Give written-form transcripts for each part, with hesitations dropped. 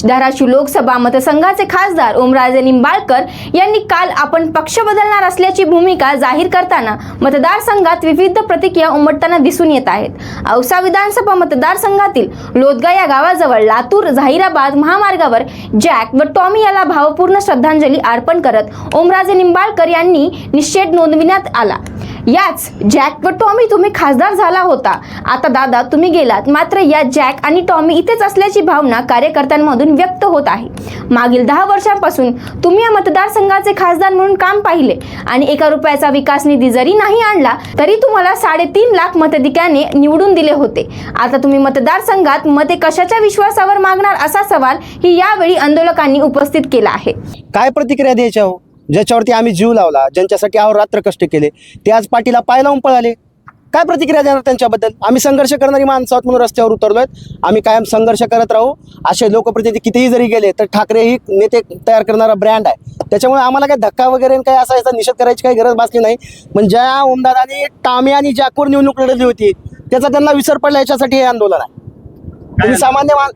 धाराशिव लोकसभा मतदारसंघाचे खासदार ओमराजे निंबाळकर यांनी काल आपण पक्ष बदलणार असल्याची भूमिका जाहीर करताना मतदारसंघात विविध प्रतिक्रिया उमटताना दिसून येत आहेत। औसा विधानसभा मतदारसंघातील लोदगा या गावाजवळ लातूर जाहिराबाद महामार्गावर जॅक व टॉमी याला भावपूर्ण श्रद्धांजली अर्पण करत ओमराजे निंबाळकर यांनी निषेध नोंदविण्यात आला। याच जॅक व टॉमी तुम्ही खासदार झाला होता, आता दादा तुम्ही गेलात, मात्र या जॅक आणि टॉमी इथेच असल्याची भावना कार्यकर्त्यांमधून व्यक्त होत आहे। मागील 10 वर्षांपासून तुम्ही या मतदारसंघाचे खासदार म्हणून काम पाहिले आणि 1 रुपयाचा विकास निधी जरी नाही आणला तरी तुम्हाला 3.5 लाख मताधिक्याने निवडून दिले होते। आता तुम्ही मतदारसंघात मते कशाच्या विश्वासावर मागणार असा सवाल ही यावेळी आंदोलकांनी उपस्थित केला आहे। काय प्रतिक्रिया द्यायच्या हो? ज्याच्यावरती आम्ही जीव लावला, ज्यांच्यासाठी अहोरात्र कष्ट केले, ते आज पाठीला पाय लावून पळाले। काय प्रतिक्रिया देणार त्यांच्याबद्दल? आम्ही संघर्ष करणारी माणसं आहोत म्हणून रस्त्यावर उतरलोय। आम्ही कायम संघर्ष करत राहू। असे लोकप्रतिनिधी कितीही जरी गेले तर ठाकरे ही नेते तयार करणारा ब्रँड आहे, त्याच्यामुळे आम्हाला काही धक्का वगैरे काही असा याचा निषेध करायची काही गरज भासली नाही। पण ज्या ओमदादांनी टॉमी आणि जॅकवर निवडणूक लढवली होती त्याचा त्यांना विसर पडला, याच्यासाठी हे आंदोलन आहे। तुम्ही सामान्य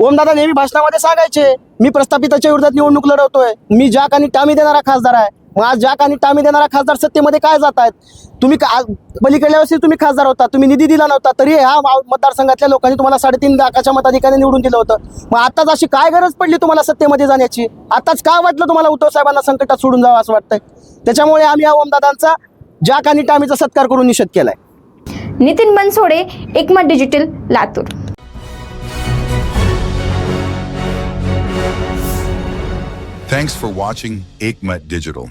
ओमदादा नेहमी भाषणामध्ये सांगायचे मी प्रस्थापिताच्या विरोधात निवडणूक लढवतोय, मी जॅक आणि टॉमी देणारा खासदार आहे। मग आज जॅक आणि टॉमी देणारा खासदार सत्तेमध्ये काय जात आहेत? तुम्ही पलीकडल्या वर्षी तुम्ही खासदार होता, तुम्ही निधी दिला नव्हता, तरी ह्या मतदारसंघातल्या लोकांनी तुम्हाला 3.5 लाखाच्या मताधिक्याने निवडून दिलं होतं। मग आताच अशी काय गरज पडली तुम्हाला सत्तेमध्ये जाण्याची? आताच काय वाटलं तुम्हाला उद्धव साहेबांना संकटात सोडून जावं असं वाटतंय? त्याच्यामुळे आम्ही या ओमदादांचा जॅक आणि टॉमीचा सत्कार करून निषेध केलाय। नितीन बनसोडे, एकमत digital, Latur. Thanks for watching Ekmat Digital.